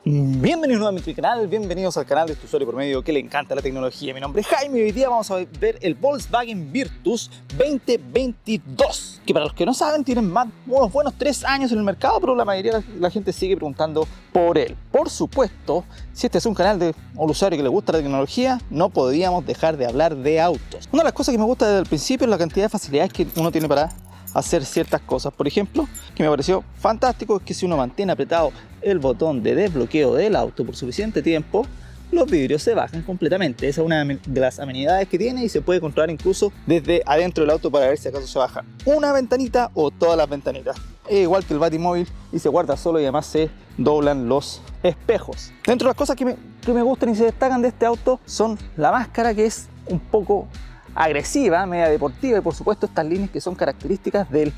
Bienvenidos nuevamente a mi canal, bienvenidos al canal de este usuario promedio que le encanta la tecnología. Mi nombre es Jaime y hoy día vamos a ver el Volkswagen Virtus 2022, que para los que no saben tienen unos buenos 3 años en el mercado, pero la mayoría de la gente sigue preguntando por él. Por supuesto, si este es un canal de un usuario que le gusta la tecnología, no podríamos dejar de hablar de autos. Una de las cosas que me gusta desde el principio es la cantidad de facilidades que uno tiene para hacer ciertas cosas. Por ejemplo, que me pareció fantástico es que si uno mantiene apretado el botón de desbloqueo del auto por suficiente tiempo, los vidrios se bajan completamente. Esa es una de las amenidades que tiene y se puede controlar incluso desde adentro del auto para ver si acaso se baja una ventanita o todas las ventanitas. Es igual que el Batimóvil y se guarda solo, y además se doblan los espejos. Dentro de las cosas que me gustan y se destacan de este auto son la máscara, que es un poco agresiva, media deportiva, y por supuesto estas líneas que son características del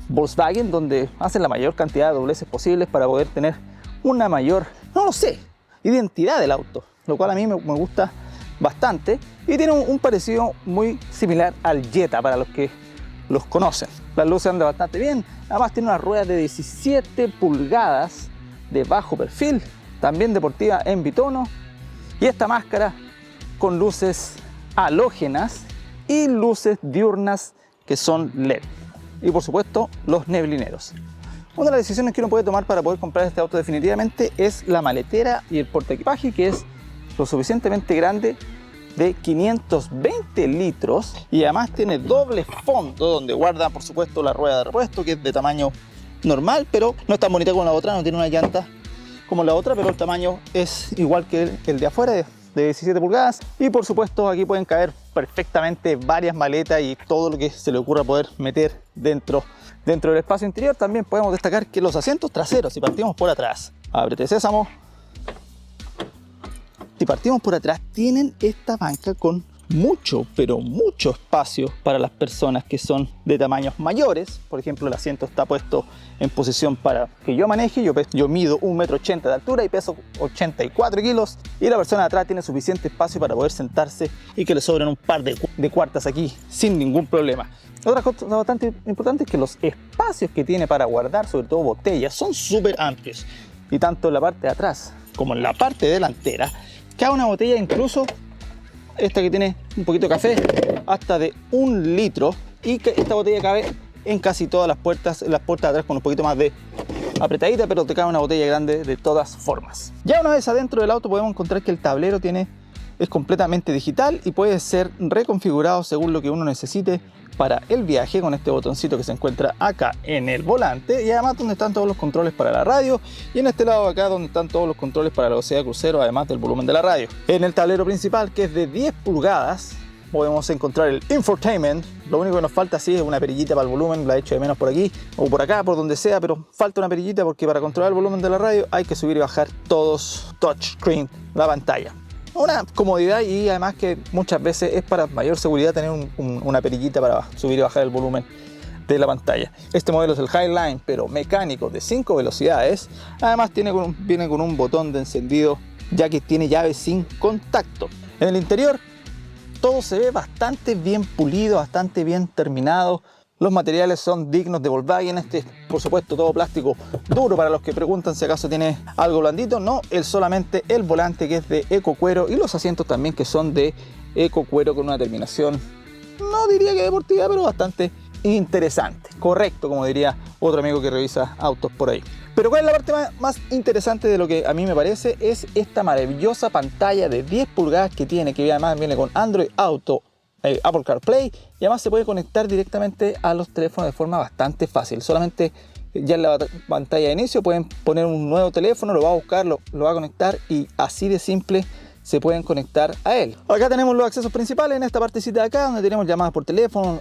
Volkswagen, donde hacen la mayor cantidad de dobleces posibles para poder tener una mayor, identidad del auto, lo cual a mí me gusta bastante, y tiene un parecido muy similar al Jetta para los que los conocen. Las luces andan bastante bien, además tiene una rueda de 17 pulgadas de bajo perfil, también deportiva en bitono, y esta máscara con luces halógenas y luces diurnas que son LED, y por supuesto los neblineros. Una de las decisiones que uno puede tomar para poder comprar este auto definitivamente es la maletera y el portaequipaje, que es lo suficientemente grande, de 520 litros, y además tiene doble fondo donde guarda por supuesto la rueda de repuesto, que es de tamaño normal, pero no es tan bonita como la otra, no tiene una llanta como la otra, pero el tamaño es igual que el de afuera, de 17 pulgadas, y por supuesto aquí pueden caber perfectamente varias maletas y todo lo que se le ocurra poder meter dentro del espacio interior. También podemos destacar que los asientos traseros, si partimos por atrás, ábrete sésamo, si partimos por atrás, tienen esta banca con mucho, pero mucho espacio para las personas que son de tamaños mayores. Por ejemplo, el asiento está puesto en posición para que yo maneje. Yo mido 1,80 m de altura y peso 84 kilos, y la persona de atrás tiene suficiente espacio para poder sentarse y que le sobren un par de cuartas aquí sin ningún problema. Otra cosa bastante importante es que los espacios que tiene para guardar, sobre todo botellas, son súper amplios, y tanto en la parte de atrás como en la parte delantera cabe una botella, incluso esta que tiene un poquito de café, hasta de 1 litro, y que esta botella cabe en casi todas las puertas de atrás con un poquito más de apretadita, pero te cabe una botella grande de todas formas. Ya una vez adentro del auto podemos encontrar que el tablero es completamente digital y puede ser reconfigurado según lo que uno necesite para el viaje, con este botoncito que se encuentra acá en el volante, y además donde están todos los controles para la radio, y en este lado de acá donde están todos los controles para la velocidad de crucero, además del volumen de la radio. En el tablero principal, que es de 10 pulgadas, podemos encontrar el infotainment. Lo único que nos falta sí es una perillita para el volumen, la he hecho de menos por aquí o por acá, por donde sea, pero falta una perillita porque para controlar el volumen de la radio hay que subir y bajar todos touchscreen la pantalla. Una comodidad, y además que muchas veces es para mayor seguridad tener una perillita para subir y bajar el volumen de la pantalla. Este modelo es el Highline, pero mecánico, de 5 velocidades. Además viene con un botón de encendido, ya que tiene llave sin contacto. En el interior todo se ve bastante bien pulido, bastante bien terminado. Los materiales son dignos de Volkswagen. Por supuesto, todo plástico duro, para los que preguntan si acaso tiene algo blandito. No, solamente el volante, que es de eco cuero, y los asientos también, que son de eco cuero, con una terminación, no diría que deportiva, pero bastante interesante. Correcto, como diría otro amigo que revisa autos por ahí. Pero ¿cuál es la parte más interesante de lo que a mí me parece? Es esta maravillosa pantalla de 10 pulgadas que tiene, que además viene con Android Auto, Apple CarPlay, y además se puede conectar directamente a los teléfonos de forma bastante fácil. Solamente ya en la pantalla de inicio pueden poner un nuevo teléfono, lo va a buscar, lo va a conectar, y así de simple se pueden conectar a él. Acá tenemos los accesos principales en esta partecita de acá, donde tenemos llamadas por teléfono,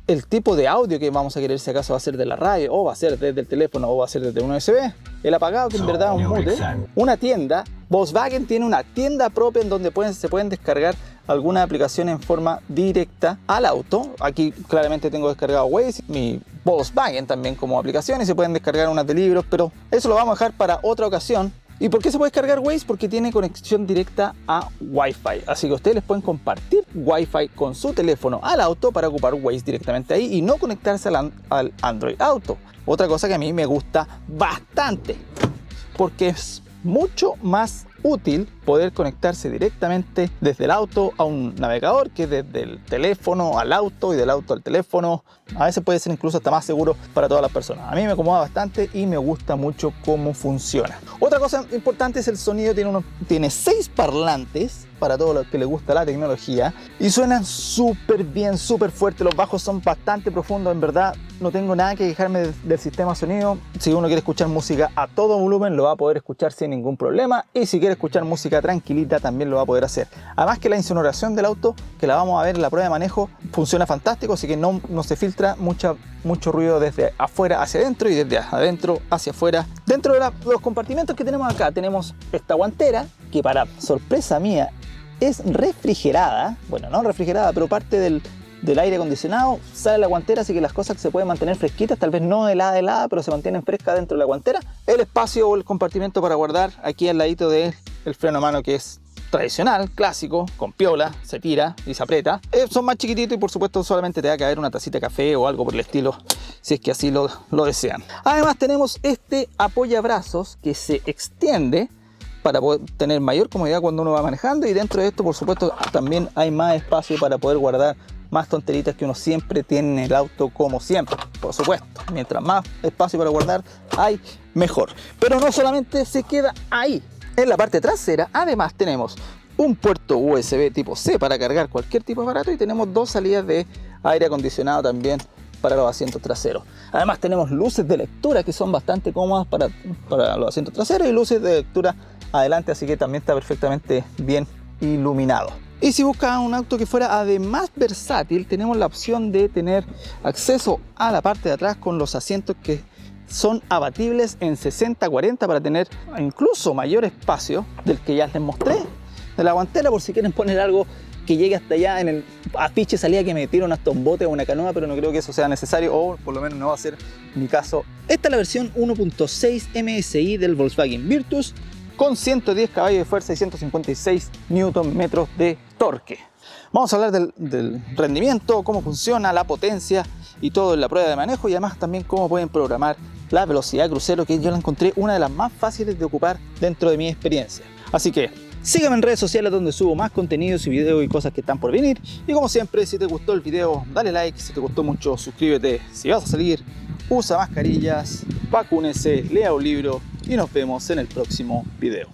el tipo de audio que vamos a querer, si acaso va a ser de la radio, o va a ser desde el teléfono, o va a ser desde un USB, el apagado, que en verdad es un mute, una tienda. Volkswagen tiene una tienda propia en donde se pueden descargar alguna aplicación en forma directa al auto. Aquí claramente tengo descargado Waze, mi Volkswagen también como aplicación, y se pueden descargar unas de libros, pero eso lo vamos a dejar para otra ocasión. ¿Y por qué se puede descargar Waze? Porque tiene conexión directa a Wi-Fi. Así que ustedes les pueden compartir Wi-Fi con su teléfono al auto para ocupar Waze directamente ahí y no conectarse al Android Auto. Otra cosa que a mí me gusta bastante, porque es mucho más útil poder conectarse directamente desde el auto a un navegador que desde el teléfono al auto y del auto al teléfono. A veces puede ser incluso hasta más seguro para todas las personas. A mí me acomoda bastante y me gusta mucho cómo funciona. Otra cosa importante es el sonido. Tiene 6 parlantes para todos los que les gusta la tecnología y suenan súper bien, súper fuerte. Los bajos son bastante profundos, en verdad no tengo nada que quejarme del sistema de sonido. Si uno quiere escuchar música a todo volumen lo va a poder escuchar sin ningún problema, y si quiere escuchar música tranquilita también lo va a poder hacer. Además que la insonorización del auto, que la vamos a ver en la prueba de manejo, funciona fantástico, así que no se filtra mucho ruido desde afuera hacia adentro y desde adentro hacia afuera. Dentro de los compartimentos que tenemos acá tenemos esta guantera que, para sorpresa mía, es refrigerada. Bueno, no refrigerada, pero parte del aire acondicionado sale la guantera, así que las cosas se pueden mantener fresquitas, tal vez no helada, pero se mantienen frescas dentro de la guantera. El espacio o el compartimento para guardar aquí al ladito del freno a mano, que es tradicional, clásico, con piola, se tira y se aprieta. Son más chiquititos y por supuesto solamente te va a caber una tacita de café o algo por el estilo, si es que así lo desean. Además tenemos este apoyabrazos que se extiende para poder tener mayor comodidad cuando uno va manejando, y dentro de esto por supuesto también hay más espacio para poder guardar más tonteritas que uno siempre tiene en el auto, como siempre. Por supuesto, mientras más espacio para guardar hay, mejor. Pero no solamente se queda ahí. En la parte trasera además tenemos un puerto USB tipo C para cargar cualquier tipo de aparato, y tenemos 2 salidas de aire acondicionado también para los asientos traseros. Además tenemos luces de lectura que son bastante cómodas para los asientos traseros, y luces de lectura adelante, así que también está perfectamente bien iluminado. Y si buscas un auto que fuera además versátil, tenemos la opción de tener acceso a la parte de atrás con los asientos que son abatibles en 60-40 para tener incluso mayor espacio del que ya les mostré de la guantera, por si quieren poner algo que llegue hasta allá. En el afiche salía que metieron hasta un bote o una canoa, pero no creo que eso sea necesario, o por lo menos no va a ser mi caso. Esta es la versión 1.6 MSI del Volkswagen Virtus, con 110 caballos de fuerza y 156 Nm de torque. Vamos a hablar del rendimiento, cómo funciona, la potencia y todo en la prueba de manejo, y además también cómo pueden programar la velocidad crucero, que yo la encontré una de las más fáciles de ocupar dentro de mi experiencia. Así que sígueme en redes sociales, donde subo más contenidos y videos y cosas que están por venir. Y como siempre, si te gustó el video, dale like. Si te gustó mucho, suscríbete. Si vas a salir, usa mascarillas, vacúnese, lea un libro, y nos vemos en el próximo video.